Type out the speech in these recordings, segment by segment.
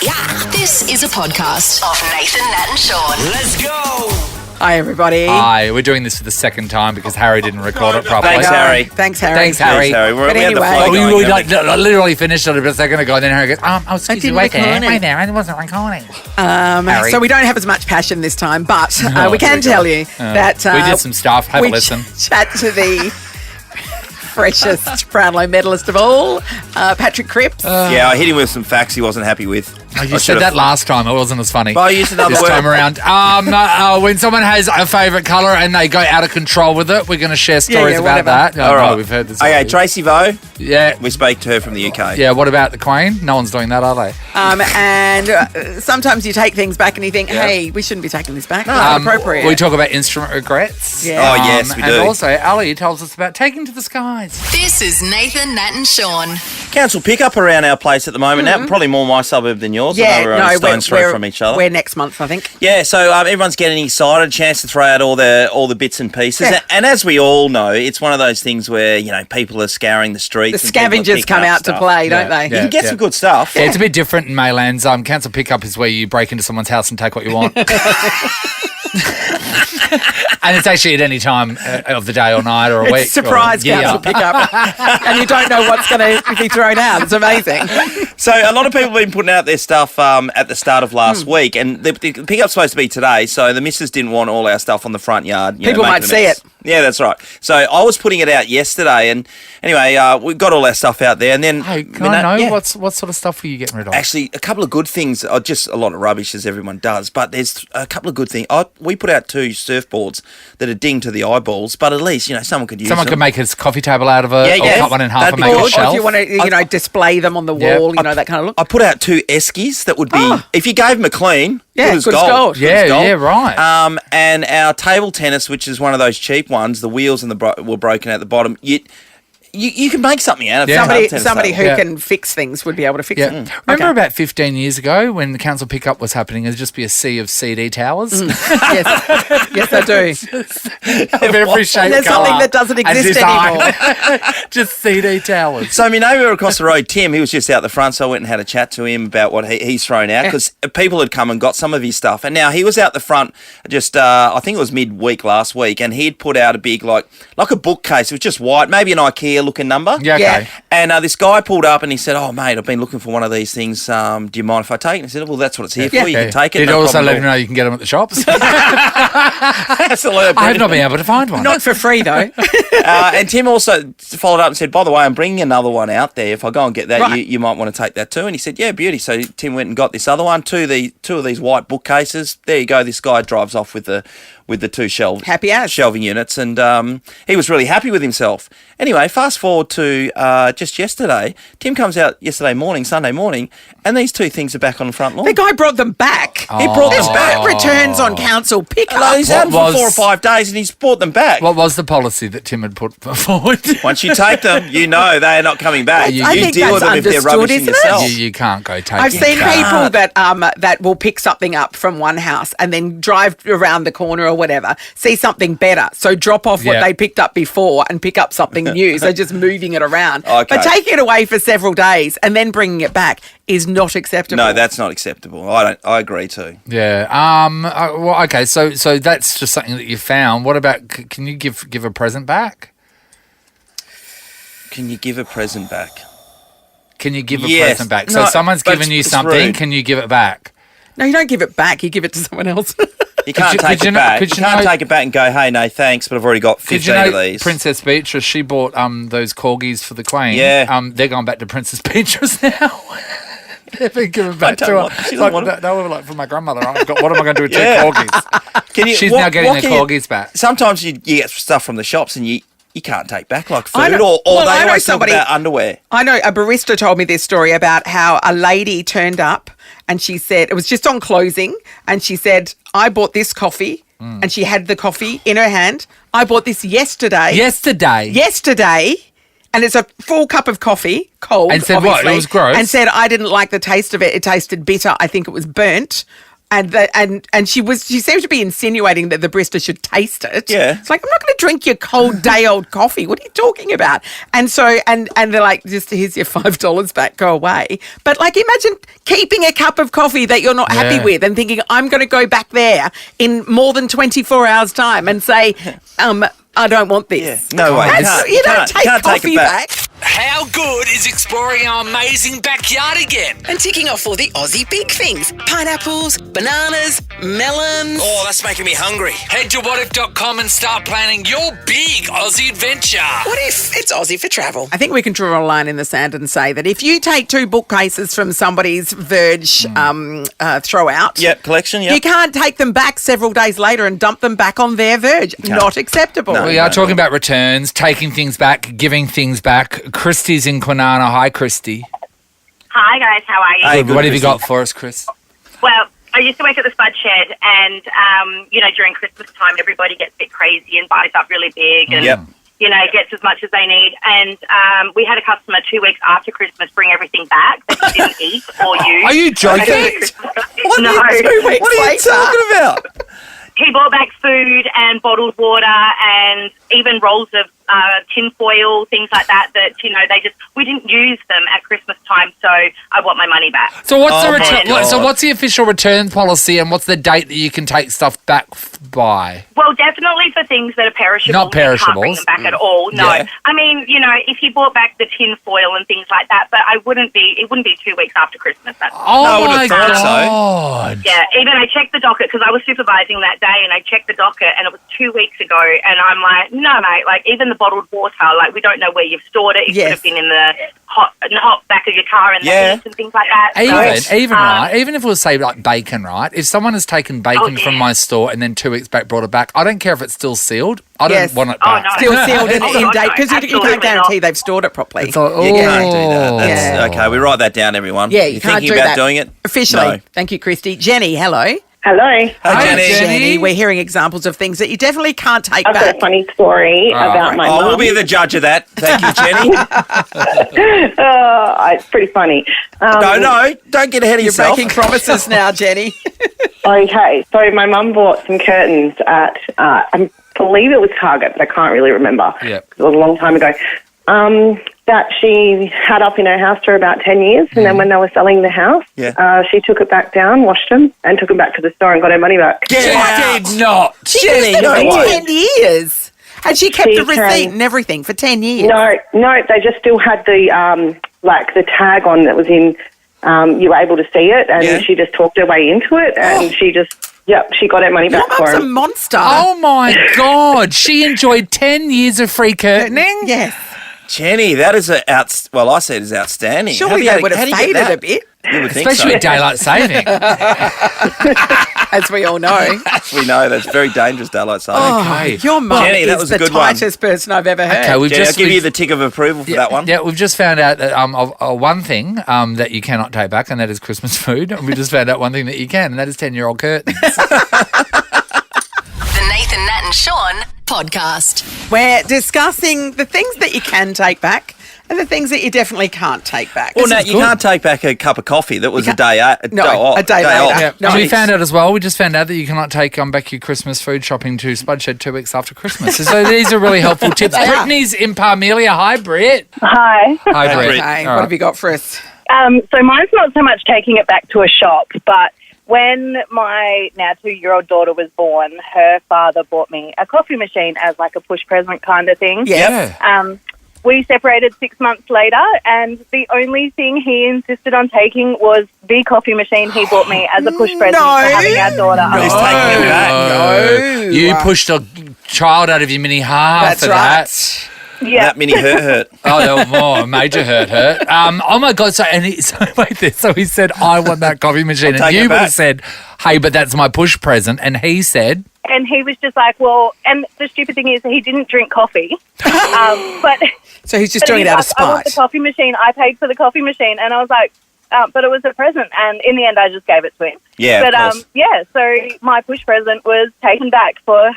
Yeah. This is a podcast of Nathan, Nat and Sean. Let's go! Hi, everybody. Hi, we're doing this for the second time because Harry didn't record it properly. Thanks, Harry. Thanks, Harry. Thanks, Harry. Thanks, Harry. But We had the anyway- flow Oh, going, we haven't we? literally finished it a second ago, and then Harry goes, excuse me, didn't wait there. record it. Wait there, I wasn't recording. Harry. So we don't have as much passion this time, but Oh, we can dear tell God. you that we did some stuff. Have a we listen. chat to the freshest Brownlow medalist of all, Patrick Cripps. Yeah, I hit him with some facts he wasn't happy with. Oh, you said that last time. It wasn't as funny. Well, I used another this word. time around. When someone has a favourite colour and they go out of control with it, we're going to share stories about whatever. that. All right. We've heard this. Okay, already. Tracy Vo. Yeah. We spoke to her from the UK. Yeah, what about the Queen? No one's doing that, are they? And sometimes you take things back and you think, hey, we shouldn't be taking this back. It's inappropriate. We talk about instrument regrets. Yeah. Oh, yes, we do. And also, Ali tells us about taking to the skies. This is Nathan, Nat and Sean. Council pickup around our place at the moment now. Probably more my suburb than yours. I know we're only stone's throw from each other. We're next month, I think. Yeah, so everyone's getting excited, chance to throw out all the bits and pieces. Yeah. And as we all know, it's one of those things where, people are scouring the streets. The and people are scavengers picking come up out to stuff. play, don't they? You can get some good stuff. Yeah, it's a bit different in Maylands. Council pickup is where you break into someone's house and take what you want. And it's actually at any time of the day or night or a week. It's surprise council pickup. And you don't know what's going to be thrown out. It's amazing. So a lot of people have been putting out their stuff at the start of last week, and the pickup's supposed to be today, so the missus didn't want all our stuff on the front yard. People might see it. Yeah, that's right. So I was putting it out yesterday, and anyway, we got all our stuff out there, and then... Hey, can I know what sort of stuff were you getting rid of? Actually, a couple of good things, just a lot of rubbish as everyone does, but there's a couple of good things. We put out 2 surfboards that are dinged to the eyeballs, but at least, someone could use them. Someone could make a coffee table out of it, Yeah, or cut one in half that'd and be make good. a Or if shelf. you want to, display them on the wall, that kind of look. I put out 2 eskies that would be, if you gave them a clean, Yeah, good as good as gold. gold. Good as gold. Yeah, right. And our table tennis, which is one of those cheap ones, the wheels and were broken at the bottom. You can make something out of Yeah. it. Somebody who Yeah. can fix things would be able to fix Yeah. it. Remember about 15 years ago when the council pickup was happening, it'd just be a sea of CD towers? Yes, I do. Of every shape, There's colour, something that doesn't and exist design. anymore. Just CD towers. So my neighbour across the road, Tim, he was just out the front, so I went and had a chat to him about what he's thrown out, because people had come and got some of his stuff, and now he was out the front just, I think it was midweek last week, and he'd put out a big, like a bookcase. It was just white, maybe an IKEA-looking number. Yeah, okay. Yeah. And this guy pulled up and he said, "Oh, mate, I've been looking for one of these things. Do you mind if I take it?" And I said, "Well, that's what it's here for. You can take it." Did no also problem let at him all." know you can get them at the shops? Absolutely. I have not been able to find one. Not for free, though. And Tim also followed up and said, "By the way, I'm bringing another one out there. If I go and get that, Right. you might want to take that too." And he said, "Yeah, beauty." So Tim went and got this other one, two of these white bookcases. There you go. This guy drives off with the 2 Happy as. shelving units, and he was really happy with himself. Anyway, fast forward to just yesterday. Tim comes out yesterday morning, Sunday morning, and these 2 things are back on the front lawn. The guy brought them back. He brought them There's back. no returns on council pickup. Hello, he's had them for was- 4 or 5 days, and he's brought them back. What was the policy that Tim had put forward? Once you take them, you know they are not coming back. I You think deal with that's them if they're understood, rubbishing isn't it? yourself. You can't go take I've it seen back. people that will pick something up from one house and then drive around the corner or whatever, see something better, so drop off what Yeah. they picked up before and pick up something new. So just moving it around. Okay. But taking it away for several days and then bringing it back is not acceptable. No, that's not acceptable. I agree too. Yeah. Well, okay. So that's just something that you found. What about? Can you give a present back? Can you give a present back? Can you give a Yes. present back? So No, someone's but given you it's something. rude. Can you give it back? No, you don't give it back. You give it to someone else. You can't you- take could you it know- back. could You you can't know- take it back and go, "Hey, no, thanks, but I've already got 15 Did you know of these." Princess Beatrice? She bought those corgis for the Queen. Yeah. They're going back to Princess Beatrice now. They've been given back to don't her. want- she doesn't want They were like from my grandmother. What am I going to do with Yeah. 2 corgis? Can you, She's what- now getting what the can you- corgis back. Sometimes you get stuff from the shops and you can't take back, like I food, know- or well, they I know always somebody- talk about underwear. I know a barista told me this story about how a lady turned up and she said, it was just on closing, and she said, "I bought this coffee," and she had the coffee in her hand. "I bought this yesterday. Yesterday. And it's a full cup of coffee, cold, And said what? obviously, It was gross? And said, "I didn't like the taste of it. It tasted bitter. I think it was burnt. And she seemed to be insinuating that the barista should taste it. Yeah. It's like, I'm not going to drink your cold day-old coffee. What are you talking about? And so, and they're like, just here's your $5 back, go away. But like, imagine keeping a cup of coffee that you're not happy with and thinking, I'm going to go back there in more than 24 hours time and say, I don't want this. Yeah. No way. You don't take coffee back. How good is exploring our amazing backyard again? And ticking off all the Aussie big things. Pineapples, bananas, melons. Oh, that's making me hungry. Head to whatif.com and start planning your big Aussie adventure. What if it's Aussie for travel? I think we can draw a line in the sand and say that if you take 2 bookcases from somebody's Verge throw-out, collection, you can't take them back several days later and dump them back on their Verge. Not acceptable. No. We are talking about returns, taking things back, giving things back. Christy's in Kwinana. Hi, Christy. Hi guys, how are you? Hey, What have you got for us, Chris? Well, I used to work at the Spud Shed, and during Christmas time, everybody gets a bit crazy and buys up really big, and gets as much as they need. And we had a customer 2 weeks after Christmas bring everything back that he didn't eat or use. Are you joking? What No. are you talking about? He brought back food and bottled water and even rolls of tin foil, things like that, we didn't use them at Christmas time, so I want my money back. So what's the return? God. So what's the official return policy, and what's the date that you can take stuff back by? Well, definitely for things that are perishable. Not perishables. You can't bring them back at all. No. Yeah. I mean, if you brought back the tin foil and things like that, but it wouldn't be 2 weeks after Christmas. That's Oh I would my have thought so. God. Yeah, even I checked the docket because I was supervising that day, and I checked the docket, and it was 2 weeks ago, and I'm like, no, mate, like even the bottled water, like we don't know where you've stored it. It could have been in the hot back of your car and the heat and things like that. Even if it was, say, like bacon, right? If someone has taken bacon from my store and then 2 weeks back brought it back, I don't care if it's still sealed. I don't want it back. No. Still sealed and in date, because you absolutely can't guarantee not. they've stored it properly. It's like, You can't do that. That's, Yeah. Okay, we write that down, everyone. Yeah, You're you can't thinking do about that. doing it? Officially. No. Thank you, Christy. Jenny, hello. Hello. Hi, Jenny. Jenny, we're hearing exambles of things that you definitely can't take I've got back. a funny story about my mum. We'll be the judge of that. Thank you, Jenny. It's pretty funny. No, don't get ahead of You're yourself. making promises now, Jenny. Okay, so my mum bought some curtains at, I believe it was Target, but I can't really remember. Yep. It was a long time ago. That she had up in her house for about 10 years, and then when they were selling the house, she took it back down, washed them, and took them back to the store and got her money back. Get out. Did not. Jenny, no for way. 10 years. And she kept She the receipt can- and everything for 10 years. No, they just still had the the tag on that was in. You were able to see it, and she just talked her way into it, and she got her money back Your for mum's a him. monster. Oh my God. She enjoyed 10 years of free curtaining? Yes. Jenny, that is I said is outstanding. Surely they would have faded a bit, You would think Especially so. with daylight saving. as we all know. We know that's very dangerous, daylight saving. Okay. Your mum Jenny, that is was a the good one. tightest person I've ever heard. Okay, we've Jenny, I'll give you we've- the tick of approval for that one. Yeah, we've just found out that one thing that you cannot take back, and that is Christmas food. And we just found out one thing that you can, and that is 10-year-old curtains. The Nathan, Nat and Sean podcast. We're discussing the things that you can take back and the things that you definitely can't take back. Well, This Nat, is you good. can't take back a cup of coffee that was a day a day later. off. Yeah. And we found out as well, we just found out that you cannot take back your Christmas food shopping to Spud Shed 2 weeks after Christmas. So these are really helpful tips. Brittany's in Parmelia. Hi, Britt. Hi. Hi, Britt. Britt. Okay, All what have you got for us? So mine's not so much taking it back to a shop, but when my now 2-year-old daughter was born, her father bought me a coffee machine as like a push present kind of thing. Yeah. We separated 6 months later, and the only thing he insisted on taking was the coffee machine he bought me as a push present for having our daughter. He's taking it back. No. You pushed a child out of your mini heart That's for right. that. Yeah. That mini hurt. Oh, there were more. Major hurt. Oh my God. So he said, I want that coffee machine. And take you it would have back. said, hey, but that's my push present. And he said, And he was just like, well, and the stupid thing is he didn't drink coffee. But So he's just doing it out of I want the spite. coffee machine. I paid for the coffee machine. And I was like, but it was a present. And in the end, I just gave it to him. Yeah, But, of course. so my push present was taken back for,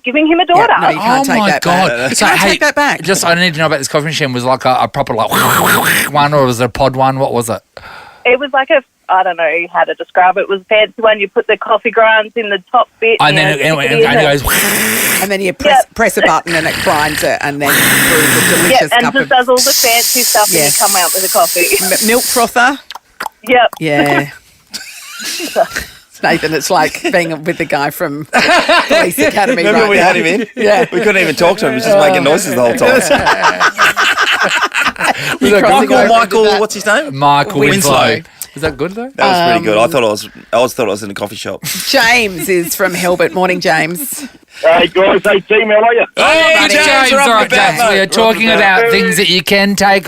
giving him a daughter. Yeah, no, you can't oh take my that God. back. You So, can't hey, take that back. Just, I need to know about this coffee machine. Was like a proper one, or was it a pod one? What was it? It was like a I don't know how to describe it. It was a fancy one. You put the coffee grounds in the top bit. And then it goes. And then you press a button and it grinds it, and then you brew the delicious and cup just of... does all the fancy stuff and you come out with a coffee. Milk frother. Yep. Yeah. Nathan, it's like being with the guy from Police Academy. Remember we had him in? Yeah. We couldn't even talk to him. He was just making noises the whole time. Michael, what's his name? Michael Winslow. Was that good though? That was pretty good. I thought I was in a coffee shop. James is from Hilbert. Morning, James. Hey guys, hey team, how are you? Hey, James, we're all off right, the bat, James. We are mate. talking about things that you can take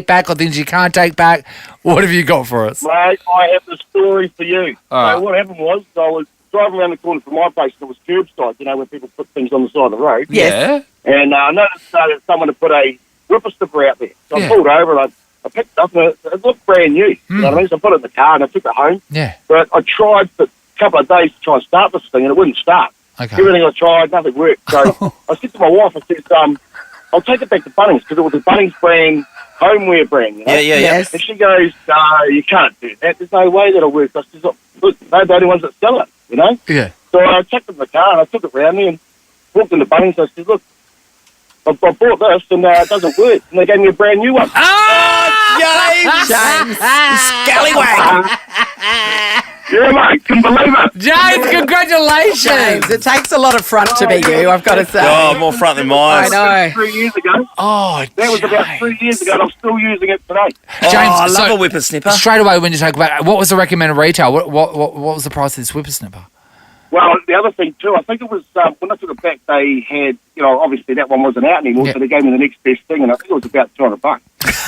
back or things you can't take back. What have you got for us? Mate, I have the story for you. All right. So what happened was, I was driving around the corner from my place, and it was curbside, where people put things on the side of the road. Yes. Yeah. And I noticed that someone had put a whippersnipper out there. So I pulled over and I picked it up, and it looked brand new. You know what I mean? So I put it in the car and I took it home. Yeah. But I tried for a couple of days to try and start this thing, and it wouldn't start. Okay. Everything I tried, nothing worked. So I said to my wife, I said, I'll take it back to Bunnings, because it was a Bunnings brand, homeware brand. You know? Yeah. Yes. And she goes, no, you can't do that. There's no way that'll work. I said, look, they're the only ones that sell it, you know? Yeah. So I checked in the car and I took it round me and walked into Bunnings. I said, look, I bought this and it doesn't work. And they gave me a brand new one. James. Scallywag. Yeah, mate, can believe it. James, congratulations. James, it takes a lot of front to be you, I've got to say. Oh, more front than mine. I know. 3 years ago. Oh, That was about 3 years ago and I'm still using it today. Oh, I love so- a whippersnipper. Straight away, when you talk about what was the recommended retail? What was the price of this whippersnipper? Well, the other thing too, I think it was when I took it back, they had, obviously that one wasn't out anymore, so they gave me the next best thing, and I think it was about $200.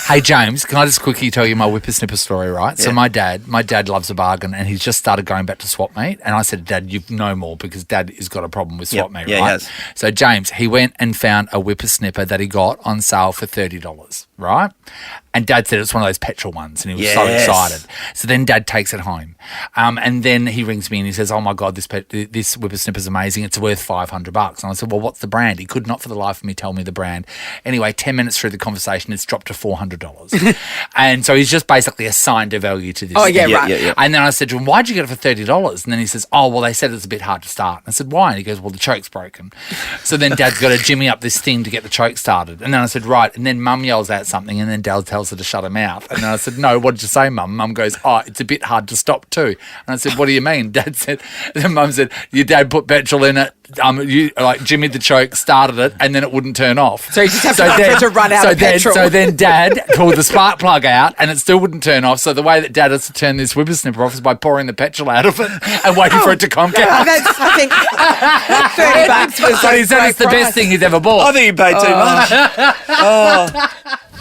Hey James, can I just quickly tell you my whippersnipper story, right? So my dad loves a bargain, and he's just started going back to swap meet. And I said, Dad, you know more, because Dad has got a problem with swap meet, yeah, right? he has. So James, he went and found a whippersnipper that he got on sale for $30, right? And Dad said it's one of those petrol ones, and he was so Yes. excited. So then Dad takes it home, and then he rings me and he says, "Oh my God, this whippersnipper's amazing. It's worth $500." And I said, "Well, what's the brand?" He could not for the life of me tell me the brand. Anyway, 10 minutes through the conversation, it's dropped to $400, and so he's just basically assigned a value to this. Oh, yeah, thing. right. Yeah. And then I said to him, "Why'd you get it for $30?" And then he says, "Oh, well, they said it's a bit hard to start." And I said, "Why?" And he goes, "Well, the choke's broken." So then Dad's got to jimmy up this thing to get the choke started. And then I said, "Right." And then Mum yells out something, and then Dad tells her to shut her mouth. And then I said, "No, what did you say, Mum?" Mum goes, "Oh, it's a bit hard to stop too." And I said, "What do you mean?" Dad said, then Mum said, "Your dad put petrol in it, you jimmied the choke, started it, and then it wouldn't turn off." So you just have to wait for it to run out of petrol. So then Dad pulled the spark plug out, and it still wouldn't turn off. So the way that Dad has to turn this whippersnipper off is by pouring the petrol out of it and waiting for it to conk out. That's, I think, $30 was So he said it's the best thing he's ever bought. I think you paid too much.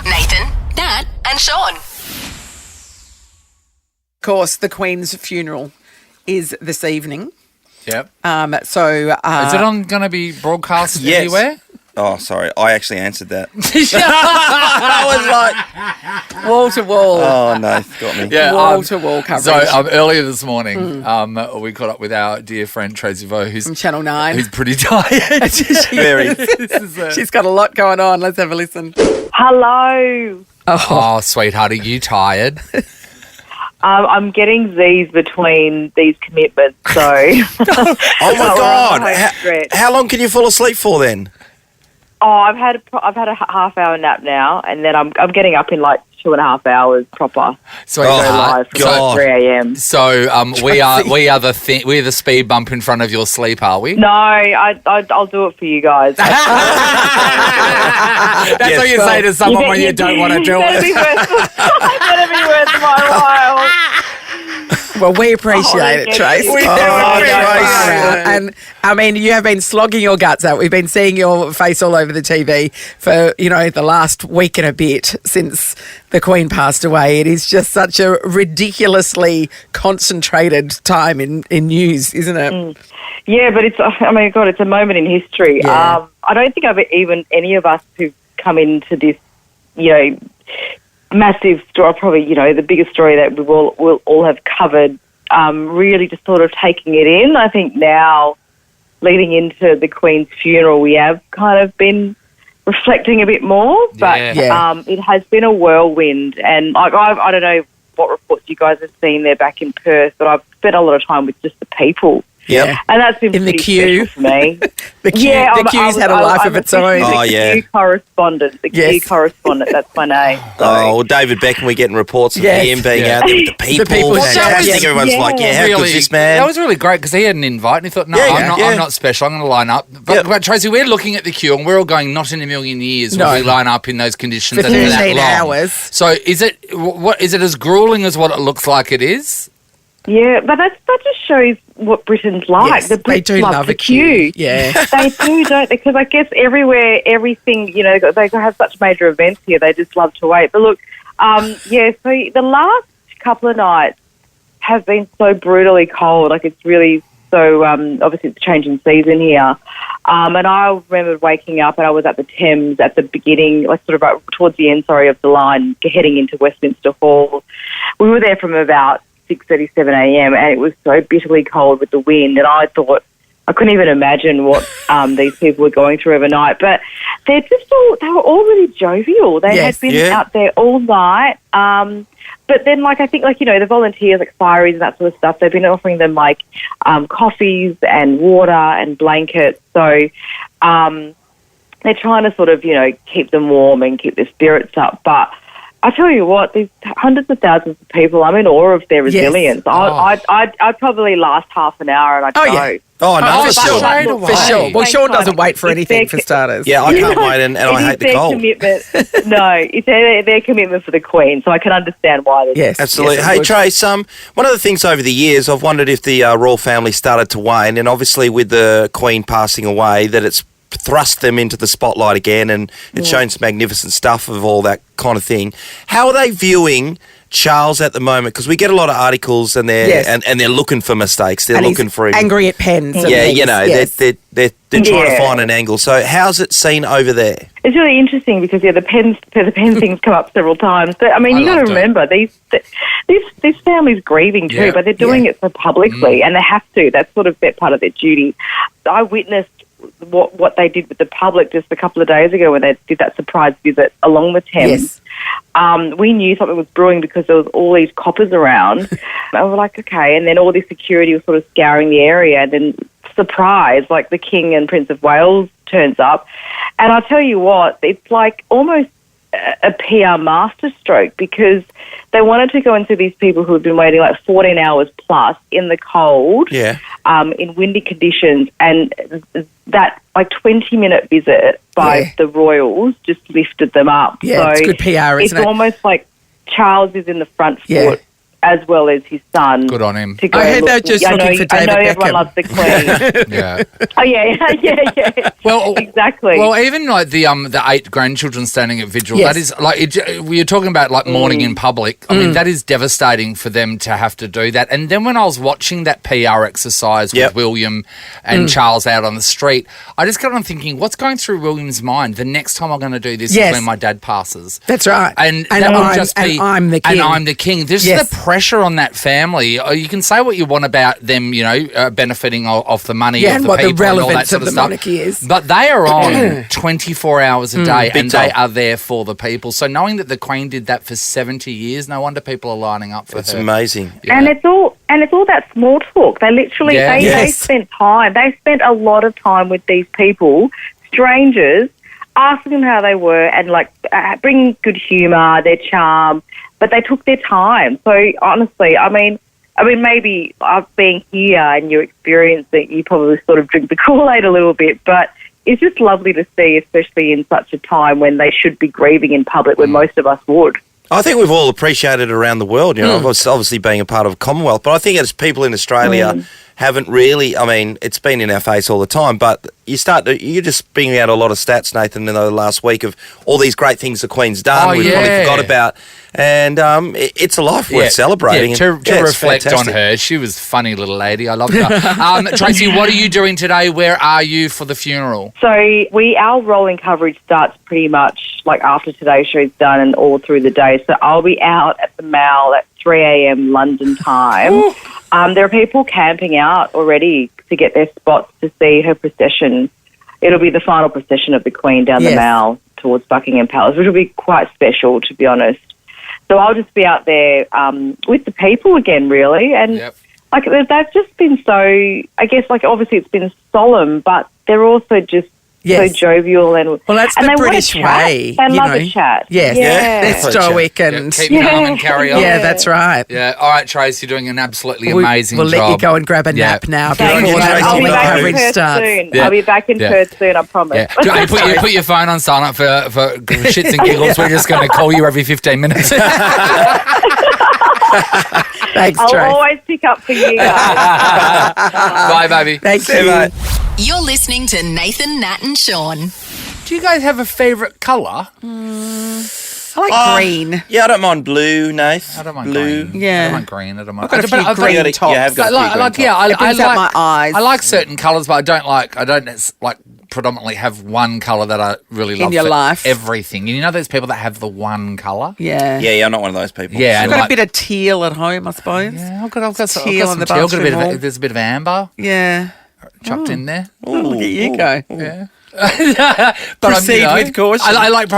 Nathan, Nat, and Sean. Of course, the Queen's funeral is this evening. Yep. So Is it going to be broadcast Yes. anywhere? Oh, sorry. I actually answered that. I was like wall to wall. Oh, no. Got me. Yeah, Wall to wall coverage. So earlier this morning, we caught up with our dear friend Tracy Vo, From who's Channel 9. pretty tired. Very. She's got a lot going on. Let's have a listen. Hello. Oh, sweetheart, are you tired? I'm getting Z's between these commitments, so. Oh, my God. Stretch. How long can you fall asleep for then? Oh, I've had a half-hour nap now, and then I'm getting up in like 2.5 hours proper. So Go Oh, live from God. 3 a.m. So we're the speed bump in front of your sleep, are we? No, I'll do it for you guys. That's what you say to someone when you don't want to do That'd be it. that'd be worth my while. Well, we appreciate it, Trace. We do Trace. And I mean, you have been slogging your guts out. We've been seeing your face all over the TV for, the last week and a bit since the Queen passed away. It is just such a ridiculously concentrated time in news, isn't it? Yeah, but it's a moment in history. Yeah. I don't think any of us who've come into this, massive story, probably, the biggest story that we'll all have covered, really just sort of taking it in. I think now, leading into the Queen's funeral, we have kind of been reflecting a bit more, but Yeah. it has been a whirlwind. And I don't know what reports you guys have seen there back in Perth, but I've spent a lot of time with just the people. Yeah. And that's been In the pretty queue. special for me. The queue's had a life of its own. Oh, yeah. The queue correspondent. The Yes. queue correspondent, that's my name. Oh, well, David Beckham, we're getting reports of Yes. him being out there with the people. people, Fantastic. yes. Everyone's Yeah. like, how good's this man? That was really great because he had an invite and he thought, no, Yeah, I'm yeah. not special. I'm going to line up. But Tracy, we're looking at the queue and we're all going, not in a million years No. will we line up in those conditions For and for that 13 long. hours. So is it as grueling as what it looks like it is? Yeah, but that just shows what Britain's like. Yes, the they Brits do love the a queue. Yeah. They do, don't they? Because I guess everywhere, everything, they have such major events here. They just love to wait. But look, so the last couple of nights have been so brutally cold. Like, it's really so, obviously it's changing season here. And I remember waking up and I was at the Thames at the beginning, like sort of right towards the end, of the line, heading into Westminster Hall. We were there from about 6:37 a.m. and it was so bitterly cold with the wind, and I thought I couldn't even imagine what these people were going through overnight. But they were all really jovial. They Yes. had been out there all night. But then, I think, the volunteers, like fireys and that sort of stuff, they've been offering them, coffees and water and blankets. So they're trying to sort of, keep them warm and keep their spirits up. But I tell you what, there's hundreds of thousands of people. I'm in awe of their resilience. I'd probably last half an hour and I'd go. Yeah. Oh, no, for straight sure. away. For sure. Well, Thanks, Sean doesn't Simon. wait for It's anything, their- for starters. Yeah, I can't wait, and I hate the cold. Commitment. No, it's their commitment for the Queen, so I can understand why they Yes. Absolutely. yes, Hey, it would. Trace, one of the things over the years, I've wondered if the royal family started to wane, and obviously with the Queen passing away, that it's thrust them into the spotlight again, and it's shown some magnificent stuff of all that kind of thing. How are they viewing Charles at the moment? Because we get a lot of articles, and they're Yes. and they're looking for mistakes. They're And he's looking for him. angry at pens. and Yeah, things. Yes. they're trying to Yeah. find an angle. So how's it seen over there? It's really interesting because the pen things come up several times. But I mean, you got to loved it. remember this family's grieving too, Yeah. but they're doing it so publicly, and they have to. That's sort of part of their duty. I witnessed what they did with the public just a couple of days ago when they did that surprise visit along the Thames. Yes. We knew something was brewing because there was all these coppers around. And we were like, okay, and then all this security was sort of scouring the area, and then surprise, like the King and Prince of Wales turns up. And I'll tell you what, it's like almost a PR masterstroke because they wanted to go into these people who had been waiting 14 hours plus in the cold, in windy conditions, and that 20-minute visit by the royals just lifted them up. Yeah, so it's good PR, isn't it? It's almost like Charles is in the front foot. Yeah. As well as his son. Good on him. To go, I heard look, they're just I know, looking for I know David everyone Beckham. loves the Queen. Yeah. Oh, yeah. Well, exactly. Well, even the 8 grandchildren standing at vigil, Yes. that is we were talking about mourning in public. I mean, that is devastating for them to have to do that. And then when I was watching that PR exercise with William and Charles out on the street, I just got on thinking, what's going through William's mind? The next time I'm going to do this Yes. is when my dad passes. That's right. And that will just be, I'm the king. And I'm the king. There's Yes. the pressure on that family. You can say what you want about them, benefiting off the money of and the what people the and all that relevance sort of of the stuff. monarchy is. But they are on 24 hours a day, Big and they time. are there for the people. So knowing that the Queen did that for 70 years, no wonder people are lining up for It's her. amazing. Yeah. And it's all that small talk. They literally Yeah. they Yes. spent time. They spent a lot of time with these people, strangers, asking them how they were and bringing good humour, their charm. But they took their time. So honestly, I mean, maybe being here and your experience that you probably sort of drink the Kool-Aid a little bit, but it's just lovely to see, especially in such a time when they should be grieving in public, when most of us would. I think we've all appreciated it around the world, obviously being a part of Commonwealth, but I think as people in Australia haven't really, I mean, it's been in our face all the time, but you're just bringing out a lot of stats, Nathan, in the last week of all these great things the Queen's done, we've probably forgot about, and it's a life worth celebrating. Yeah, to it's reflect on fantastic. her. She was a funny little lady. I loved her. Tracy, what are you doing today? Where are you for the funeral? So our rolling coverage starts pretty much after today's show's done and all through the day. So I'll be out at the Mall at 3 a.m. London time. There are people camping out already to get their spots to see her procession. It'll be the final procession of the Queen down the Mall towards Buckingham Palace, which will be quite special, to be honest. So I'll just be out there with the people again, really. And like they've just been so, I guess, like obviously it's been solemn, but they're also just so jovial and that's and the they British way. They love a chat. Yes, they're stoic and keep calm and carry on. Yeah, that's right. Yeah. All right, Trace, you're doing an absolutely amazing job. We'll let you go and grab a nap now before that I'll whole be back coverage in starts. soon. I'll be back in Perth soon, I promise. Yeah. Put your phone on silent for shits and giggles. We're just going to call you every 15 minutes. Thanks, I'll Trace. always pick up for you guys. Bye, baby. Thank you. Mate. You're listening to Nathan, Nat and Sean. Do you guys have a favourite colour? I like green. Yeah, I don't mind blue, Nath. I don't mind blue. green. Yeah. I don't mind green. I don't mind. I've got a few I've green got- tops. you have got a few green tops. It brings out my eyes. I like certain colours, but I don't predominantly have one colour that I really love your for life. everything. You know those people that have the one colour? Yeah. Yeah, I'm not one of those people. Yeah, I've and got a bit of teal at home, I suppose. Yeah, I've got some teal on the teal. Got a bit bathroom wall. there's a bit of amber Yeah. chucked in there. Look at you go. Yeah. But Proceed with caution. I like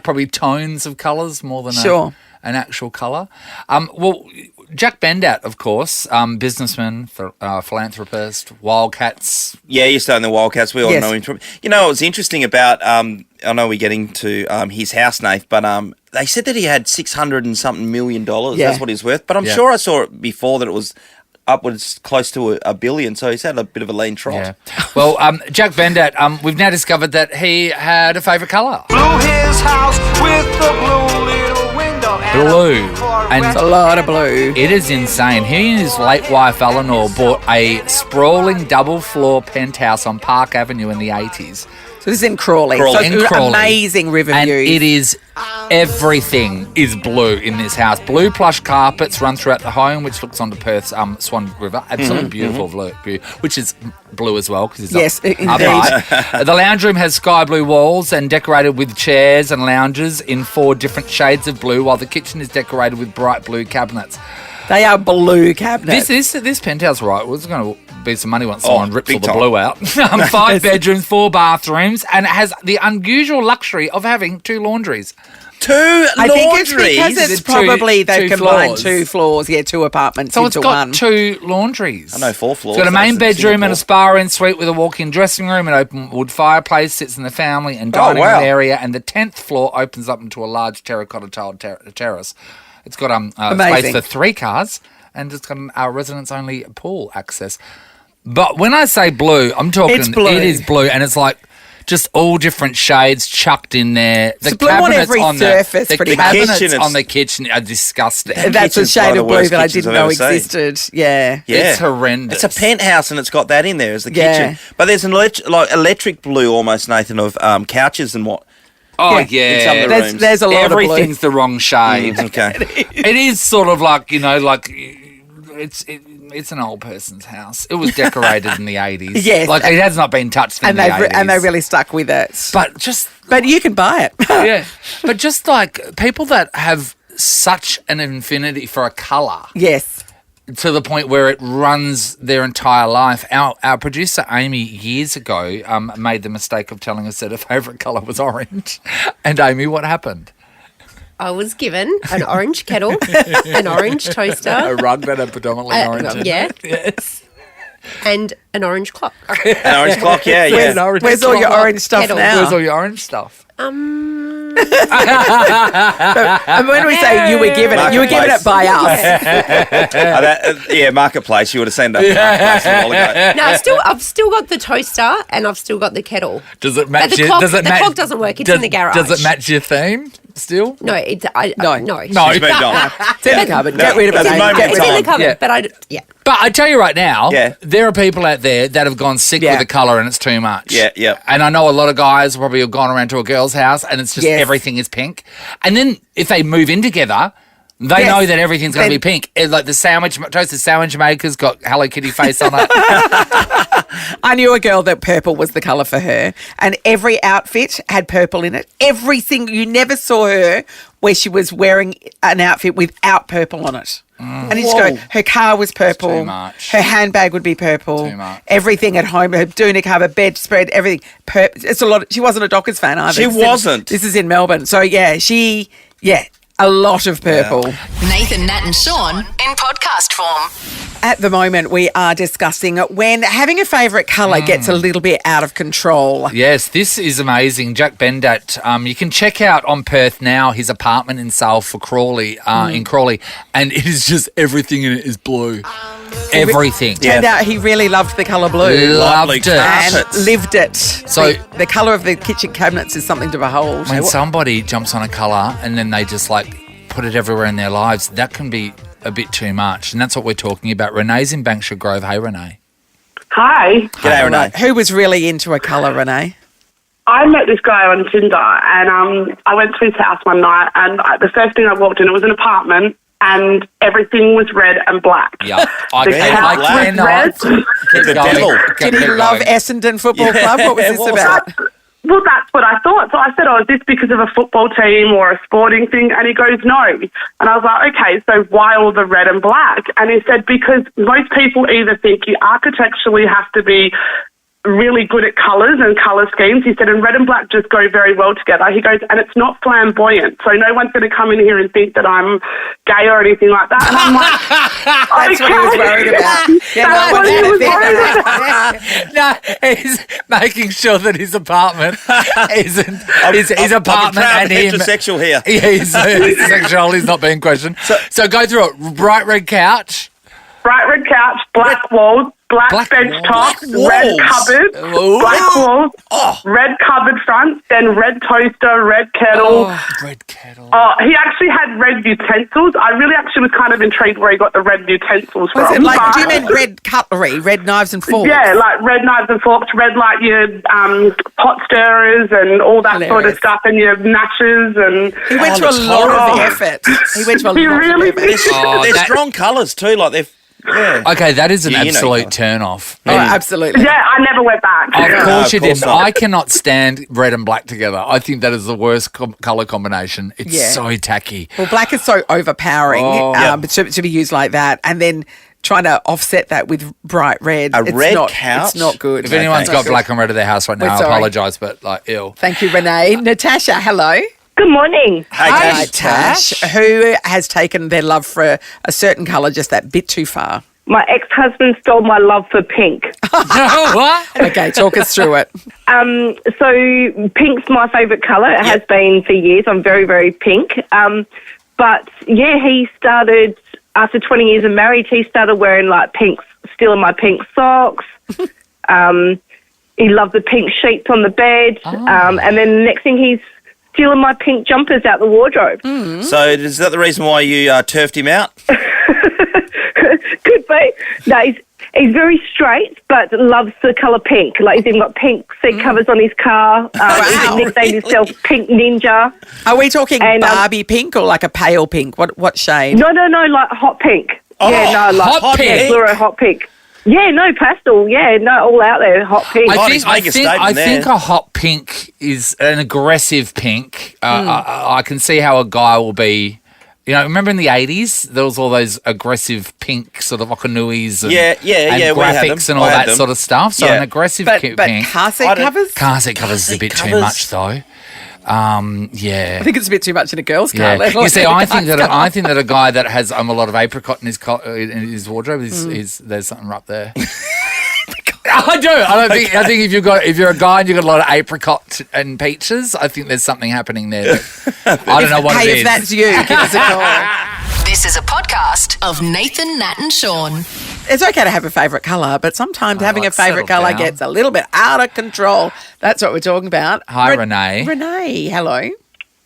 probably tones of colours more than an actual colour. Well, Jack Bendat, of course, businessman, philanthropist, Wildcats. Yeah, you're starting the Wildcats. We all Yes. know him from. You know, what's interesting about, I know we're getting to his house, Nath, but they said that he had $600 and something million. Yeah. That's what he's worth. But I'm sure I saw it before that it was upwards close to a billion. So he's had a bit of a lean trot. Yeah. Well, Jack Bendat, we've now discovered that he had a favourite colour. Blew his house with the blue little window. Blue. And It's a lot of blue. it is insane. He and his late wife Eleanor bought a sprawling double-floor penthouse on Park Avenue in the 80s. So this is in Crawley. Crawley. So In it's Crawley. amazing river And views. it is, everything is blue in this house. Blue plush carpets run throughout the home, which looks onto Perth's Swan River. Absolutely beautiful view, which is blue as well. Cause it's Yes, indeed. upright. The lounge room has sky blue walls and decorated with chairs and lounges in 4 different shades of blue, while the kitchen is decorated with bright blue cabinets. They are blue cabinets. This penthouse, right, was going to be some money once someone rips all big the time. blue out. 5 bedrooms, 4 bathrooms, and it has the unusual luxury of having 2 laundries. 2 I think it's because laundries? it's probably they've two combined floors. 2 floors, 2 apartments So into it's got one. 2 laundries. I know 4 floors. It's got a main That's in bedroom and a Singapore. spa en suite with a walk-in dressing room, an open wood fireplace, sits in the family and dining wow. room area, and the 10th floor opens up into a large terracotta tiled terrace. It's got space Amazing. for 3 cars, and it's got a residents-only pool access. But when I say blue, I'm talking. It's blue. It is blue, and it's like just all different shades chucked in there. The It's blue on cabinets every surface, the pretty much. cabinets Kitchen is- on the kitchen are disgusting. That's a kitchen's shade one of of the blue worst that I kitchens didn't I've know ever seen. existed. Yeah. Yeah. It's horrendous. It's a penthouse and it's got that in there as the Yeah. kitchen. But there's an electric blue almost, Nathan, of couches and what. Oh, Yeah. In some of the yeah. rooms. There's a lot of blue. Everything's the wrong shade. Okay. It is sort of like, it's an old person's house. It was decorated in the 80s. Yes. Like, it has not been touched in And the they 80s. and they really stuck with it. But you can buy it. yeah. But just like people that have such an affinity for a colour Yes. to the point where it runs their entire life. Our producer, Amy, years ago made the mistake of telling us that her favourite colour was orange. And Amy, what happened? I was given an orange kettle, an orange toaster, A rug that had predominantly orange in yeah, it. Yes. and an orange clock. An orange clock, yeah. Where's all your orange stuff Kettle. now? Where's all your orange stuff? And when we say you were given it, you were given it by us. Marketplace. You would have seen that. Marketplace a while ago. No, I've still got the toaster and I've still got the kettle. Does it match But the your... clock- does it the match, clock doesn't work. It's in the garage. Does it match your theme still? No, it's No. no. No. She's moved on. It's in the cupboard. Get rid of it. At the Amy. moment Get It's rid in of the it. cupboard, Yeah. but yeah. But I tell you right now, Yeah. there are people out there that have gone sick Yeah. with the colour and it's too much. Yeah, yeah. And I know a lot of guys probably have gone around to a girl's house and it's just Yes. everything is pink. And then if they move in together, they Yes. know that everything's going to be Then- pink. It's like the toasted sandwich maker's got Hello Kitty face on it. I knew a girl that purple was the colour for her, and every outfit had purple in it. Every single, you never saw her where she was wearing an outfit without purple on it. And you just go, her car was purple. too much. Her handbag would be purple. Too much. Everything at home, her doona cover, bedspread, everything. It's a lot. She wasn't a Dockers fan either. She wasn't. This is in Melbourne. So, a lot of purple. Nathan, Nat and Sean in podcast form. At the moment, we are discussing when having a favourite colour gets a little bit out of control. Yes, this is amazing. Jack Bendat, you can check out on Perth now his apartment in Sale for Crawley, in Crawley, and it is just everything in it is blue. Everything. Turned out he really loved the colour blue. Loved it. And lived it. So the colour of the kitchen cabinets is something to behold. When somebody jumps on a colour and then they just like put it everywhere in their lives, that can be a bit too much. And that's what we're talking about. Renee's in Banksia Grove. Hey, Renee. Hi. G'day, Renee. Who was really into a colour, Renee? I met this guy on Tinder, and I went to his house one night, and the first thing I walked in, it was an apartment, and everything was red and black. Yeah, The couch was red. The devil. Did he love Essendon Football Club? What was this about? Well, that's what I thought. So I said, is this because of a football team or a sporting thing? And he goes, no. And I was like, okay, so why all the red and black? And he said, because most people either think you architecturally have to be really good at colours and colour schemes. He said, and red and black just go very well together. He goes, and it's not flamboyant, so no one's going to come in here and think that I'm gay or anything like that. And I'm like, That's what he was worried about. That's what he was worried about. No, he's making sure that his apartment isn't his apartment and him. Heterosexual here. Yeah, he's heterosexual. He's not being questioned. So go through it. Bright red couch. Bright red couch, black walls, black bench top, red cupboard, black walls, red cupboard front, then red toaster, red kettle. Red kettle. He actually had red utensils. I really actually was kind of intrigued where he got the red utensils Was from. it like, do you mean red cutlery, red knives and forks? Yeah, like red knives and forks, red like your pot stirrers and all that sort of stuff, and your matches and. He went to a lot of effort. He went to a lot of effort. They're strong colours too, like they're. Yeah. Okay, that is an absolute turn-off. Oh, absolutely. Yeah, I never went back. Of course you didn't. I cannot stand red and black together. I think that is the worst colour combination. It's so tacky. Well, black is so overpowering to be used like that, and then trying to offset that with bright red. Couch? It's not good. If anyone's got black and red at their house right now, I apologise, but like, ew. Thank you, Renee. Natasha, hello. Good morning. Hi, Tash. Who has taken their love for a certain colour just that bit too far? My ex-husband stole my love for pink. What? Okay, talk us through it. So pink's my favourite colour. It has been for years. I'm very, very pink. But, yeah, he started, after 20 years of marriage, he started wearing, like, stealing my pink socks. He loved the pink sheets on the bed. And then the next thing he's stealing my pink jumpers out the wardrobe. So is that the reason why you turfed him out? Could be. No, he's very straight, but loves the colour pink. Like, he's even got pink seat covers on his car. He's nicknamed himself Pink Ninja. Are we talking Barbie pink or like a pale pink? What shade? No, like hot pink. Like hot pink. Fluoro hot pink. Yeah, no, pastel. Yeah, no, all out there, hot pink. I think a hot pink is an aggressive pink. I can see how a guy will be. You know, remember in the 80s, there was all those aggressive pink sort of Okanuis and, and graphics and all that sort of stuff. So an aggressive pink. But car seat covers? Car seat covers is a bit too much, though. I think it's a bit too much in a girl's car. You see, I think that a guy that has a lot of apricot in his wardrobe is there's something up there. I do. I think if you're a guy and you've got a lot of apricot and peaches, I think there's something happening there. I don't know what it is. Hey, if that's you, give us a call. This is a podcast of Nathan, Nat and Sean. It's okay to have a favourite colour, but sometimes having a favourite colour gets a little bit out of control. That's what we're talking about. Hi, Renee. Renee, hello.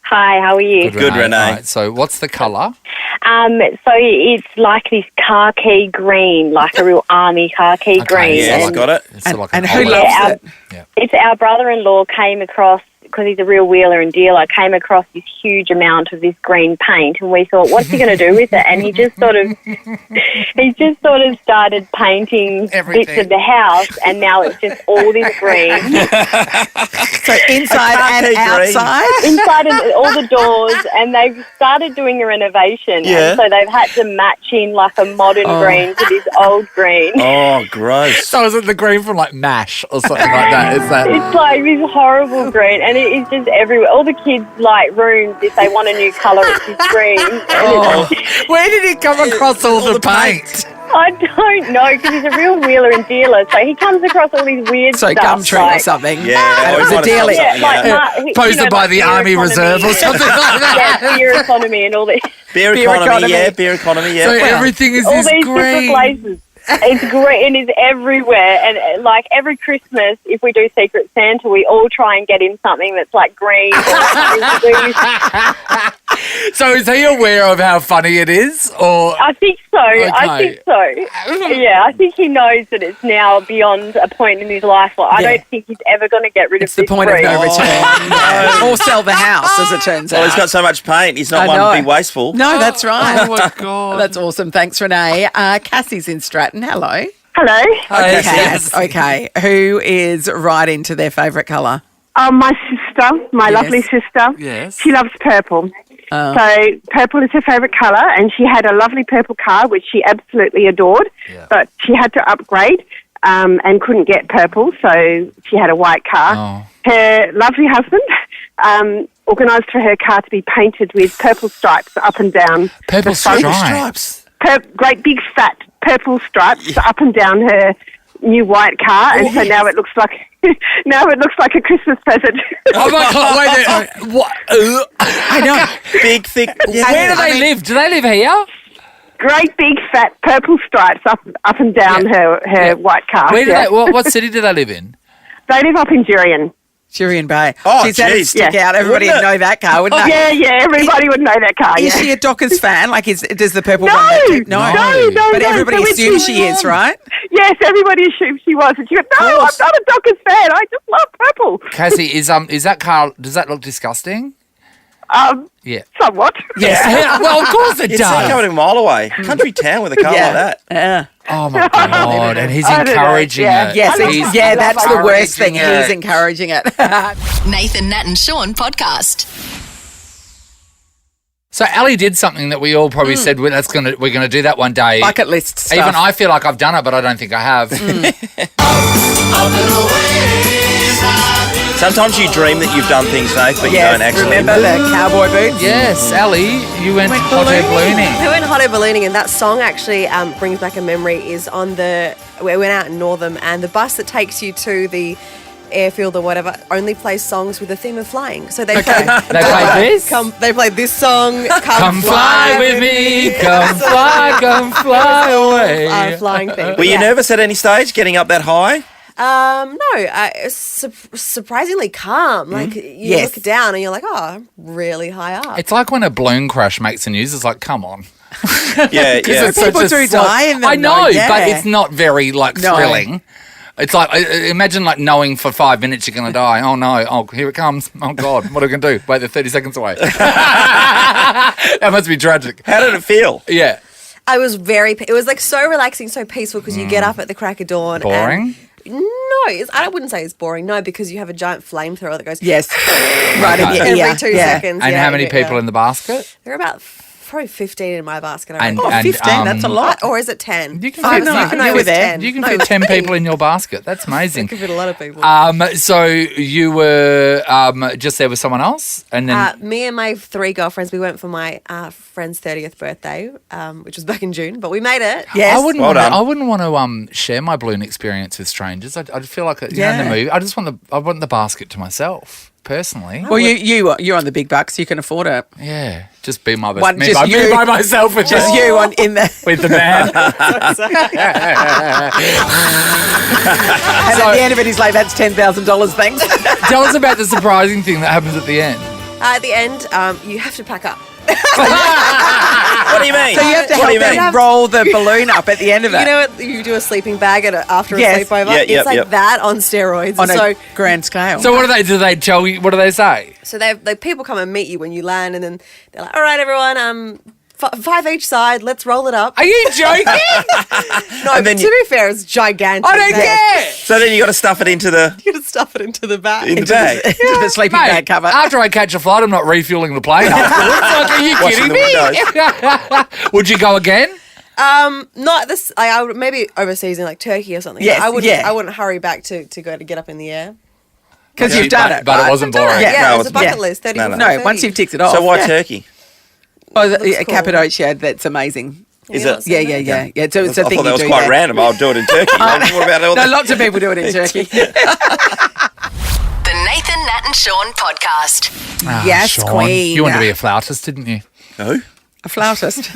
Hi, how are you? Good, Renee. Right, so what's the colour? So it's like this khaki green, like a real army khaki green. Yeah, I got it. And who loves it? It's our brother-in-law came across, because he's a real wheeler and dealer, came across this huge amount of this green paint, and we thought, what's he going to do with it? And he just sort of started painting bits of the house, and now it's just all this green. So inside and outside? Inside and all the doors, and they've started doing a renovation, and so they've had to match in like a modern green to this old green. Oh, gross. So is it the green from like MASH or something like that? Is that? It's like this horrible green, and it's just everywhere. All the kids' like rooms, if they want a new colour, it's just green. Where did he come across all the paint? I don't know, because he's a real wheeler and dealer. So he comes across all these weird So stuff. Gumtree or something. Yeah, It was a dealie. Posted by the Army Reserve or something like that. Yeah, beer economy and all this. Beer economy, beer economy, So everything is all this these green. different places. It's green. It's everywhere. And like every Christmas, if we do Secret Santa, we all try and get him something that's like green. So is he aware of how funny it is? Or I think so. Okay. I think so. Yeah, I think he knows that it's now beyond a point in his life. Like, I don't think he's ever going to get rid of It's the this point green. of no return. Or sell the house, as it turns Well, out. he's got so much paint. He's not I one know. to be wasteful. No, that's right. Oh, my God. That's awesome. Thanks, Renee. Cassie's in Stratton. Hello. Hello. Okay, Cass. Okay. Who is right into their favourite colour? My sister, my lovely sister. Yes. She loves purple. Oh. So purple is her favourite colour, and she had a lovely purple car, which she absolutely adored, but she had to upgrade and couldn't get purple, so she had a white car. Oh. Her lovely husband organised for her car to be painted with purple stripes up and down. Purple the front. stripes. Great big fat purple stripes up and down her new white car, and so now it looks like a Christmas present. Oh my God! Wait a minute. What? I know. Big, thick. Where do they live? Do they live here? Great big fat purple stripes up and down her white car. Where do they? What city do they live in? They live up in Jurien. Jurien Bay. Oh, She's had it geez. stick out. Everybody Wouldn't would know that car, wouldn't they? Yeah, everybody would know that car. Is Yeah. she a Dockers fan? Like, does the purple No, one that too? no, But no. everybody So assumes she is, right? Yes, everybody assumed she was, and she went, "No, I'm not a Dockers fan. I just love purple." Cassie, is that car? Does that look disgusting? Yeah. Somewhat. Yeah. Well, of course it It's does. like coming a mile away. Country town with a car like that. Yeah. Oh my God! And he's I don't know, encouraging yeah. it. Yes, He's that's the worst thing. encouraging He's it. encouraging it. Nathan, Nat and Sean podcast. So Ali did something that we all probably said we're gonna do that one day. Bucket list stuff. Even I feel like I've done it, but I don't think I have. Sometimes you dream that you've done things, Nate, but you Yes, don't actually. remember the cowboy boots? Yes, Ali, you went hot air ballooning. We went hot air ballooning, and that song actually brings back a memory. Is on we went out in Northam, and the bus that takes you to the airfield or whatever only plays songs with the theme of flying. So they play. They played this? They played this song. Come fly with me, come fly away. Flying theme. Were you nervous at any stage getting up that high? No, surprisingly calm. Like you Yes. look down and you're like, oh, I'm really high up. It's like when a balloon crash makes the news. It's like, come on. Yeah, It's such People a do slow- die in them, I know, though, yeah. but it's not very No. thrilling. It's like imagine knowing for 5 minutes you're going to die. Oh no! Oh, here it comes! Oh God! What are we going to do? Wait, they're 30 seconds away. That must be tragic. How did it feel? Yeah. It was like so relaxing, so peaceful because you get up at the crack of dawn. Boring? I wouldn't say it's boring. No, because you have a giant flamethrower that goes Yes. Right in your ear. every 2 seconds. And yeah, how many yeah, people yeah. in the basket? There are about probably 15 in my basket. I And, reckon. and 15, that's a lot. Or is it 10? You can Oh, fit, no, you can you fit- were there. 10. You can No, fit 10 people in your basket. That's I amazing. can fit a lot of people. So you were just there with someone else, and then Me and my 3 girlfriends, we went for my friend's 30th birthday, which was back in June, but we made it. Yes. I wouldn't want to share my balloon experience with strangers. I'd feel like in the movie. I want the basket to myself personally. Well, you're on the big bucks. You can afford it. Yeah, just be my best. One- Me just by, you. me by myself with Just the, you in the. with the man. And at the end of it, he's like, "That's $10,000, thanks." Tell us about the surprising thing that happens at the end. At the end, you have to pack up. What do you mean? So you have to What do help you them mean? roll the balloon up at the end of it. You know what? You do a sleeping bag after Yes. a sleepover. Yeah, it's like yep. that on steroids. on so a grand scale. So what do they tell you? What do they say? So they people come and meet you when you land, and then they're like, "All right, everyone, 5 each side. Let's roll it up." Are you joking? No, And but then to be fair, it's gigantic. I don't care. So then you got to stuff it into the You gotta stuff it into the bag. bag. Into the sleeping Mate, bag cover. after I catch a flight, I'm not refueling the plane afterwards. Like, are you Washing kidding me? Would you go again? Not this. I would maybe overseas in like Turkey or something. Yes, I wouldn't. yeah. I wouldn't hurry back to go to get up in the air. Because you've done it. But right? it wasn't boring. Yeah, No, it was it's a bucket not. list. 30 No, for no. 30. Once you've ticked it off. So why yeah. turkey? Oh, the Looks cool. Cappadocia, that's amazing. Is Yeah, it? Yeah. So it's a I thing thought that you was do quite there. random. I'll do it in Turkey. What about all No, that? lots of people do it in Turkey. The Nathan, Nat and Sean podcast. Yes, Sean, Queen. You wanted to be a flautist, didn't you? Who? A flautist.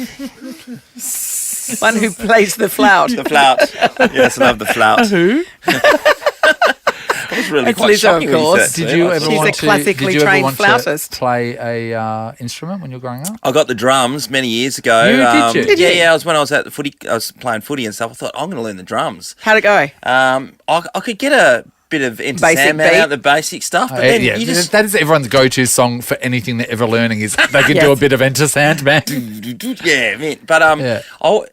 One who plays the flout. The flout. Yes, I love the flout. Who? That was really It's quite Lizzo, shocking of when you course. said that. Did you ever She's a want to? classically Did you ever trained want flautist. to play a instrument when you were growing up? I got the drums many years ago. Did you? Yeah. I was when I was at the footy. I was playing footy and stuff. I thought I'm going to learn the drums. How'd it go? I could get a bit of Enter Basic Sandman beat? out, the basic stuff, but then Yeah, you just that is everyone's go-to song for anything they're ever learning is they can do a bit of Enter Sandman. yeah, man. But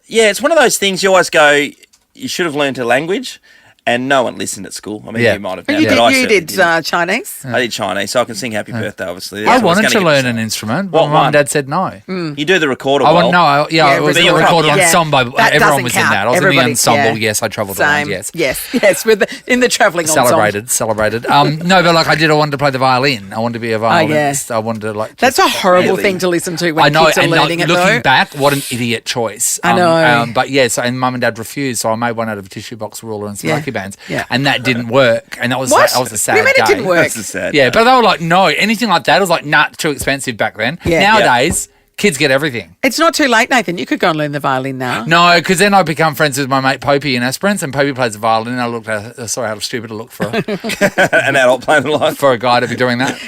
it's one of those things you always go. You should have learned a language. And no one listened at school. I mean, you might have. And now, you but I did certainly didn't. Chinese? I did Chinese, so I can sing Happy Birthday, obviously. I wanted to learn an instrument, but What my mum one? and dad said no. You do the recorder I well. want it was but a you're recorder probably- ensemble. That Everyone doesn't was count. in that. I was in the Everybody- ensemble. yeah. Yes, I travelled around. Same. Yes. Yes, in the travelling ensemble. Celebrated. No, but I wanted to play the violin. I wanted to be a violinist. I wanted to That's a horrible thing to listen to when I know, kids are and learning it, looking though. back, what an idiot choice. I know. But and mum and dad refused, so I made one out of a tissue box ruler and some lucky bands. Yeah. And that didn't work. And that was What? that was a sad What do you mean it day. didn't work? That's a sad Yeah, but they were like, no, anything like that was like, nah, too expensive back then. Yeah. Nowadays, kids get everything. It's not too late, Nathan. You could go and learn the violin now. No, because then I become friends with my mate Popey in Esperance, and Popey plays the violin, and I saw how stupid it looked for an adult playing the line. For a guy to be doing that.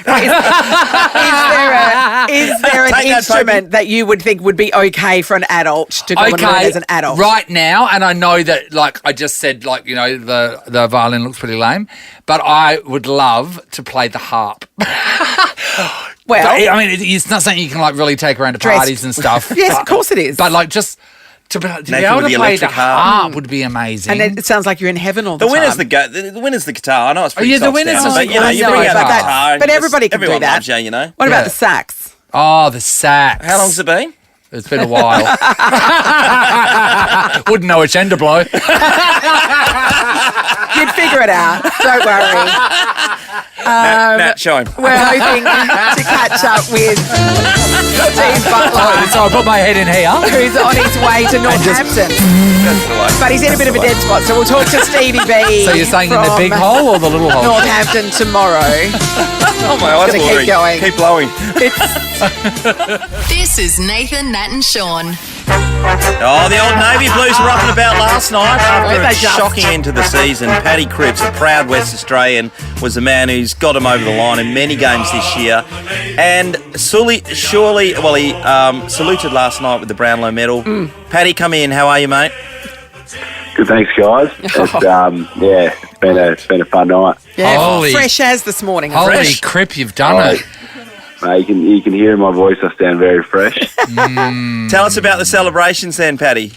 Is there an Take that, instrument that you would think would be okay for an adult to go and learn as an adult? Right now, and I know that, like I just said, the violin looks pretty lame, but I would love to play the harp. Well, but, I mean, it's not something you can really take around to parties and stuff. Yes, of course it is. But just to be able with to the play the electric harp would be amazing. And it sounds like you're in heaven all the The time. winner's the winner's the guitar. I know it's pretty the soft winner's down, is but you know, you no, bring out the but guitar. and but you everybody just- can do everyone that. loves you, you know. What about the sax? Oh, the sax. How long's it been? It's been a while. Wouldn't know which end to blow. You'd figure it out. Don't worry. Nat, show him. We're hoping to catch up with Steve Butler, So I put my head in here. who's on his way to Northampton. That's the one. But he's in a bit of a dead spot, so we'll talk to Stevie B. So you're saying in the from big hole or the little hole? Northampton tomorrow. Oh my eyes gonna keep watering. going. Keep blowing. This is Nathan, Nat and Sean. Oh, the old Navy Blues were up and about last night after Weren't a they just? shocking end to the season. Paddy Cripps, a proud West Australian, was the man who's got him over the line in many games this year. And he saluted last night with the Brownlow medal. Paddy, come in. How are you, mate? Good, thanks, guys. It's been a fun night. Yeah, Holy- fresh as this morning. Holy Fresh. crap, you've done it. You can hear in my voice I sound very fresh. Tell us about the celebrations then, Paddy.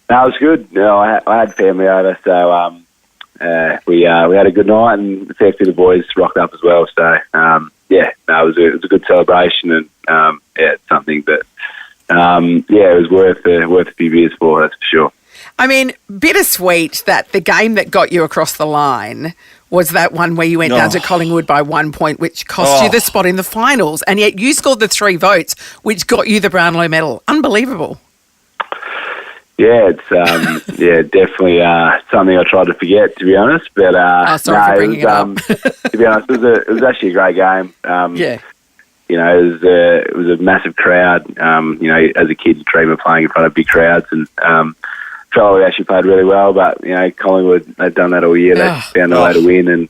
No, it was good. I had family over, so we had a good night, and a fair few of the boys rocked up as well. So it was a good celebration, and it's something that it was worth a few beers for, that's for sure. I mean, bittersweet that the game that got you across the line was that one where you went down to Collingwood by 1 point, which cost you the spot in the finals, and yet you scored the 3 votes, which got you the Brownlow medal. Unbelievable. Yeah, it's definitely something I tried to forget, to be honest. But sorry for bringing it up. To be honest, it was actually a great game. You know, it was a massive crowd. You know, as a kid, you dream of playing in front of big crowds, and felt like we actually played really well. But you know, Collingwood, they've done that all year. They found a way to win, and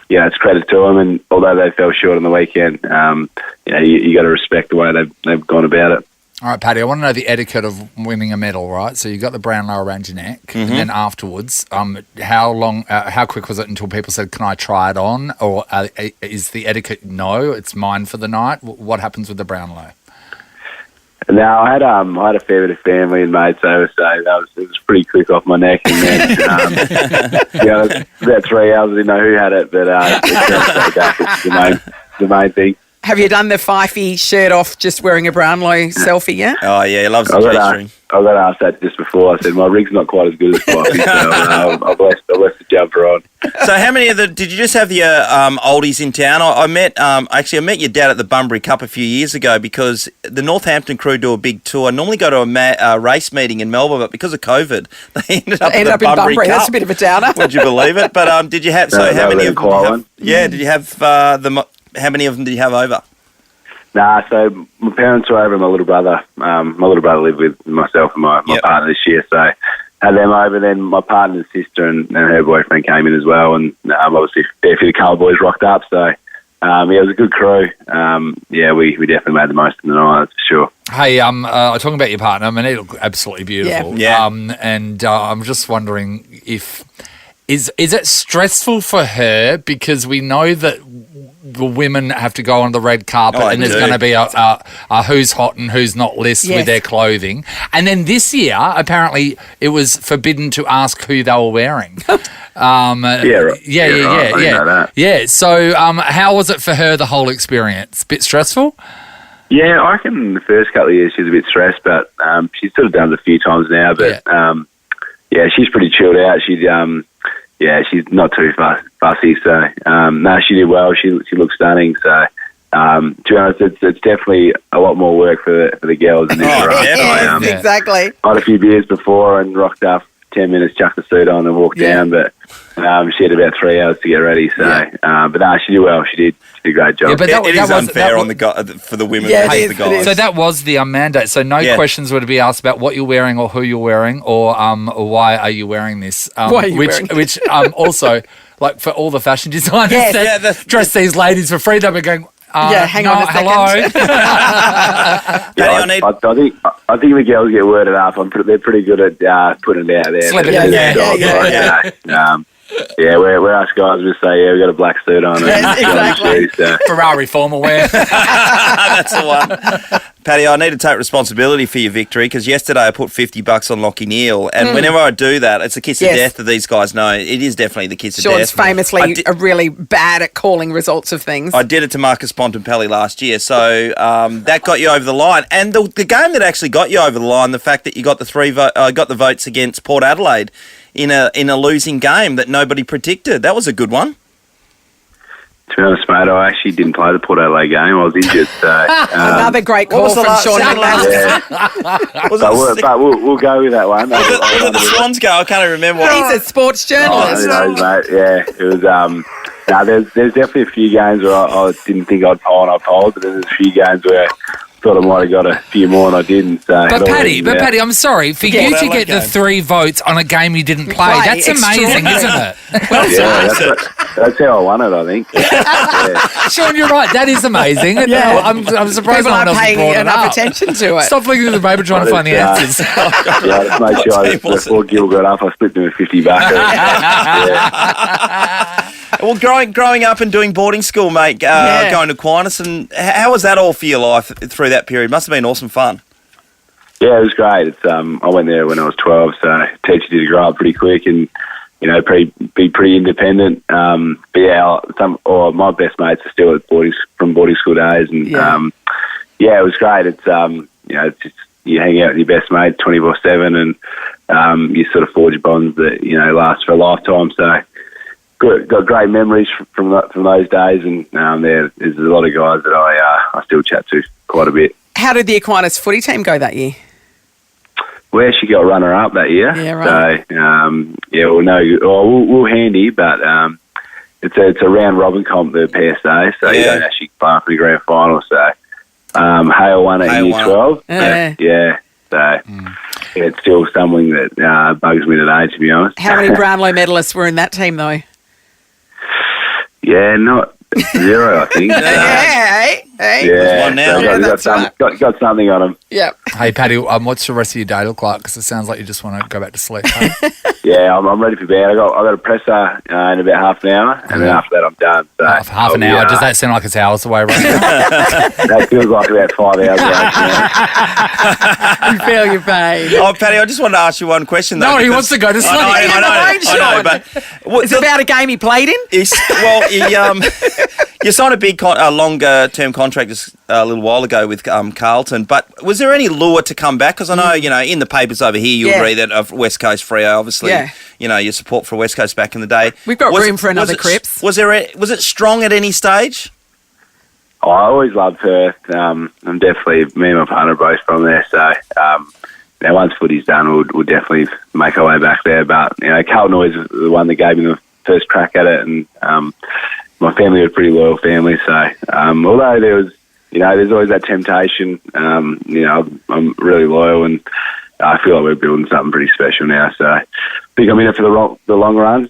it's credit to them. And although they fell short on the weekend, you got to respect the way they've gone about it. All right, Paddy, I want to know the etiquette of winning a medal, right? So you got the Brownlow around your neck, and then afterwards, how quick was it until people said, can I try it on? Or is the etiquette, no, it's mine for the night? What happens with the Brownlow? No, I had a fair bit of family and mates over, so it was pretty quick off my neck. And then, about 3 hours, I didn't know who had it, but it's the main thing. Have you done the Fifey shirt off, just wearing a Brownlow selfie yet? Oh, yeah, he loves the G-string. I got asked that just before. I said my rig's not quite as good as Fifey, so I've left the jumper on. So how many of did you just have the oldies in town? I met your dad at the Bunbury Cup a few years ago because the Northampton crew do a big tour. Normally go to a race meeting in Melbourne, but because of COVID, they ended up at the Bunbury Cup. That's a bit of a downer. Would you believe it? But did you have? So how many of them? Did you have how many of them did you have over? Nah, so my parents were over and my little brother. My little brother lived with myself and my partner this year, so had them over. Then my partner's sister and her boyfriend came in as well, and obviously a few Colour boys rocked up, so it was a good crew. We definitely made the most of the night, that's for sure. Hey, talking about your partner, I mean, it looked absolutely beautiful. Yeah. And I'm just wondering if is it stressful for her, because we know that the women have to go on the red carpet and there's going to be a who's hot and who's not list with their clothing. And then this year, apparently, it was forbidden to ask who they were wearing. Yeah. So how was it for her, the whole experience? Bit stressful? Yeah, I reckon the first couple of years she was a bit stressed, but she's sort of done it a few times now. But she's pretty chilled out. She's not too fussy. So she did well. She looked stunning. So to be honest, it's definitely a lot more work for the girls in this run. Exactly. I had a few beers before and rocked up 10 minutes, chucked the suit on and walked down. But she had about 3 hours to get ready. So, she did well. She did a great job. Yeah, but it is unfair for the women versus the guys. So that was the mandate. So no questions were to be asked about what you're wearing or who you're wearing or why are you wearing this. Which also, like for all the fashion designers that dress these ladies for free, they'll be going, hang on a second. Hello. I think the girls get worded up. They're pretty good at putting it out there. Where us guys just say, we got a black suit on. Exactly. Ferrari formal wear. That's the one. Paddy, I need to take responsibility for your victory because yesterday I put $50 on Lockie Neal, and whenever I do that, it's a kiss of death that these guys know. It is definitely the kiss of death. Sean's famously really bad at calling results of things. I did it to Marcus Bontempelli last year, so that got you over the line. And the game that actually got you over the line, the fact that you got the votes against Port Adelaide in a losing game that nobody predicted, that was a good one. To be honest, mate, I actually didn't play the Port Adelaide game. I was injured. So, another great call from Sean. But we'll go with that one. Was it the Swans go? I can't remember. He's a sports journalist. Mate. Yeah, it was. There's definitely a few games where I didn't think I'd poll and I polled, but there's a few games where thought I might have got a few more and I didn't. So But Paddy, I'm sorry, for you to get the 3 votes on a game you didn't play, that's amazing, isn't it? That's how I won it, I think. Sean, you're right, that is amazing. I'm surprised people no one aren't else paying brought it enough up. attention to it. Stop looking at the paper trying to find the answers. I just made sure before Gil got up, I split them with $50. Well, growing up and doing boarding school, mate, going to Aquinas, and how was that all for your life through that period? Must have been awesome fun. Yeah, it was great. It's I went there when I was 12, so teacher did grow up pretty quick and, be pretty independent. But my best mates are still from boarding school days, and it was great. It's it's just you hang out with your best mate 24/7, and you sort of forge bonds that last for a lifetime. So. Got great memories from those days, and there's a lot of guys that I still chat to quite a bit. How did the Aquinas footy team go that year? We actually got runner-up that year. Yeah, right. So, we're handy, but it's a round robin comp, the PSA, so you don't actually play for the grand final. So Hale won it in year 12. So it's still something that bugs me today, to be honest. How many Brownlow medalists were in that team, though? Yeah, not 0, I think. One now. Got something on them. Yep. Hey, Paddy, what's the rest of your day look like? Because it sounds like you just want to go back to sleep. Huh? Yeah, I'm ready for bed. I got a presser in about half an hour, and then after that I'm done. So half an hour? Does that sound like it's hours away right now? That feels like about 5 hours away. You feel your pain. Oh, Paddy, I just wanted to ask you one question, though. No, he wants to go to sleep. I know, but it's about a game he played in? You signed a big, longer-term contract a little while ago with Carlton, but was there any lure to come back? Because I know, in the papers over here, you agree that of West Coast Freo, obviously, your support for West Coast back in the day. We've got room for another Cripps. Was it strong at any stage? Oh, I always loved Perth. I'm definitely, me and my partner are both from there, so once footy's done, we'll definitely make our way back there. But, Carlton always was the one that gave me the first crack at it, and my family was a pretty loyal family, so although there was, there's always that temptation, I'm really loyal, and I feel like we're building something pretty special now, so I think I'm in it for the long run.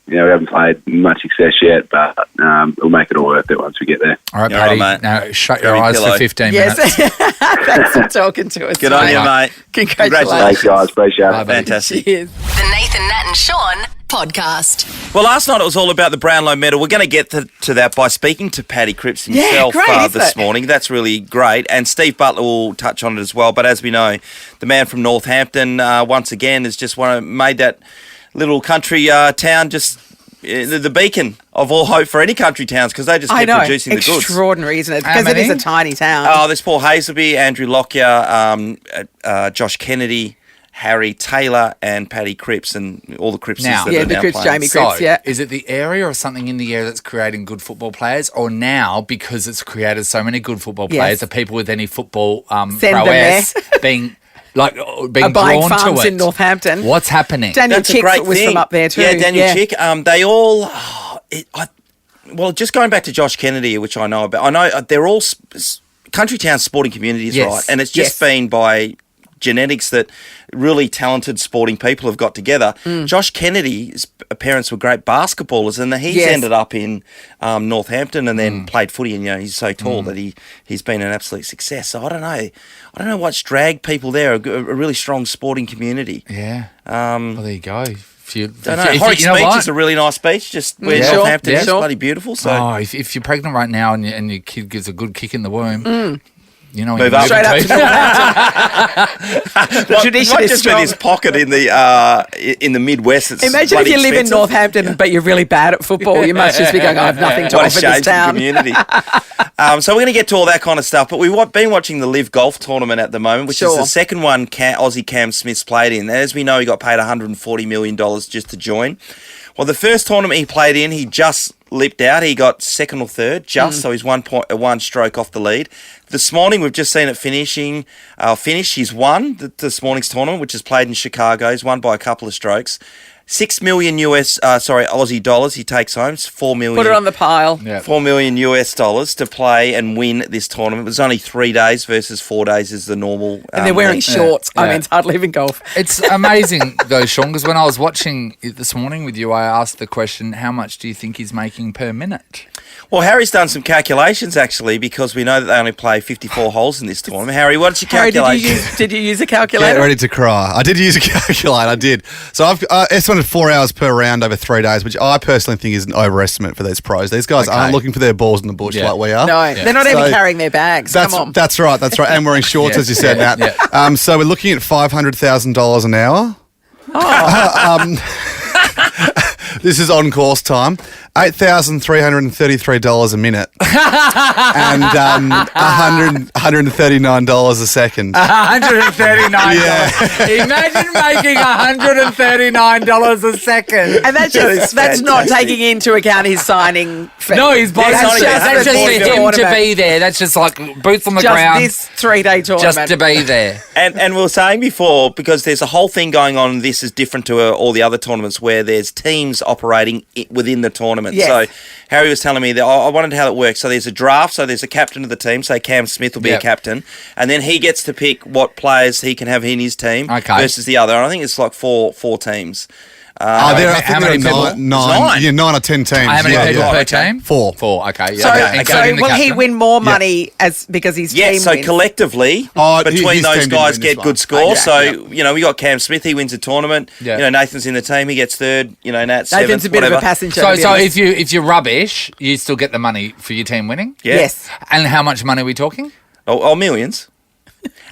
We haven't played much success yet, but we'll make it all worth it once we get there. All right, Paddy, now shut your eyes for 15 minutes. Thanks for talking to us. Good on you, mate. Congratulations. Thanks, guys. Appreciate it. Fantastic. Cheers. The Nathan, Nat and Sean podcast. Well, last night it was all about the Brownlow medal. We're going to get to that by speaking to Paddy Cripps himself this morning. That's really great. And Steve Butler will touch on it as well. But as we know, the man from Northampton, once again, has just made that little country town just the beacon of all hope for any country towns, because they just keep producing the goods. Extraordinary, isn't it? Because it is a tiny town. Oh, there's Paul Hazelby, Andrew Lockyer, Josh Kennedy, Harry Taylor, and Paddy Cripps, and all the Crippses that are now playing. Jamie Cripps, Is it the area or something in the area that's creating good football players, or now, because it's created so many good football players, are people with any football prowess being drawn farms to it? in Northampton. What's happening? Daniel Chick was from up there too. Yeah, Daniel Chick. They all... well, just going back to Josh Kennedy, which I know about, I know they're all country town sporting communities, right? And it's just been by genetics that really talented sporting people have got together. Josh Kennedy's parents were great basketballers, and he's ended up in Northampton and then played footy, and he's so tall that he's been an absolute success. So I don't know what's dragged people there. A really strong sporting community. Yeah. Well, there you go. Horrocks Beach is a really nice beach, just where Northampton is. Bloody beautiful. So if you're pregnant right now and your kid gives a good kick in the womb, move up straight up to the tradition is just strong. This pocket in the Midwest. It's Imagine if you live in Northampton, but you're really bad at football. You must just be going, I have nothing to offer this town. Community. So we're going to get to all that kind of stuff, but we've been watching the Live Golf Tournament at the moment, which is the second one Aussie Cam Smith's played in. As we know, he got paid $140 million just to join. Well, the first tournament he played in, he just lipped out. He got second or third, so he's 1 stroke off the lead. This morning, we've just seen it finish. He's won this morning's tournament, which is played in Chicago. He's won by a couple of strokes. $6 million Aussie dollars he takes home. It's $4 million. Put it on the pile. $4 million US dollars to play and win this tournament. It was only 3 days versus 4 days is the normal. And they're wearing shorts. I mean, it's hard living golf. It's amazing though, Sean, because when I was watching it this morning with you, I asked the question, how much do you think he's making per minute? Well, Harry's done some calculations, actually, because we know that they only play 54 holes in this tournament. Harry, what's your calculation? Did you use a calculator? Get ready to cry. I did use a calculator, I did. So I've estimated 4 hours per round over 3 days, which I personally think is an overestimate for these pros. These guys aren't looking for their balls in the bush like we are. No, they're not even carrying their bags. Come on. That's right. And wearing shorts, as you said, Nat. So we're looking at $500,000 an hour. This is on course time. $8,333 a minute. And $139 a second. $139. Yeah. Imagine making $139 a second. And that's not taking into account his signing fee. No, his body. That's just for him to be there. That's just like boots on the ground. Just this 3-day tournament. Just to be there. And we were saying before, because there's a whole thing going on, this is different to all the other tournaments where there's teams operating within the tournament. Yes. So Harry was telling me that I wondered how it works. So there's a draft, so there's a captain of the team, say Cam Smith will be a captain, and then he gets to pick what players he can have in his team versus the other. And I think it's like four teams. How many people? Nine. Yeah, 9 or 10 teams. How many people per team? Four. Okay. So will he win more money because his team wins? So collectively, between those guys get good scores. We got Cam Smith, he wins a tournament. Yeah. Nathan's in the team, he gets third. Nat's seventh. Nathan's a bit of a passenger. So if you're rubbish, you still get the money for your team winning? Yeah. Yes. And how much money are we talking? Oh, millions.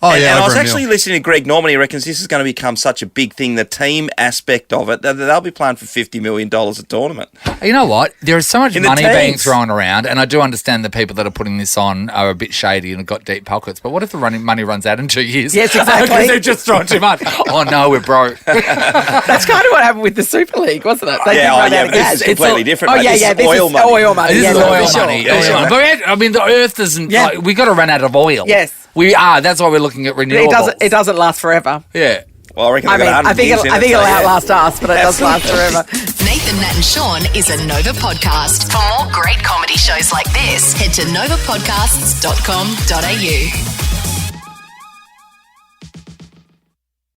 Oh, and, yeah, and I was over a actually mil. listening to Greg Norman. He reckons this is going to become such a big thing, the team aspect of it, that they'll be playing for $50 million a tournament. You know what? There is so much In the money being teens. thrown around, and I do understand the people that are putting this on are a bit shady and have got deep pockets. But what if the money runs out in 2 years? Yes, exactly. Because they've just thrown too much. Oh, no, we're broke. That's kind of what happened with the Super League, wasn't it? They did run out of but gas. this is completely different. Oh, mate. yeah, This yeah. is This oil is money. oil money. This is yeah, oil for sure. money. Yeah, yeah. But I mean, the earth doesn't. Yeah. Like, we got to run out of oil. Yes. We are. That's why we're looking at renewables. It doesn't last forever. Yeah. Well, I reckon I they've mean, got 100 I think years in I think it'll so, yeah. outlast us, but it does last forever. Nathan, Nat and Sean is a Nova podcast. For more great comedy shows like this, head to novapodcasts.com.au.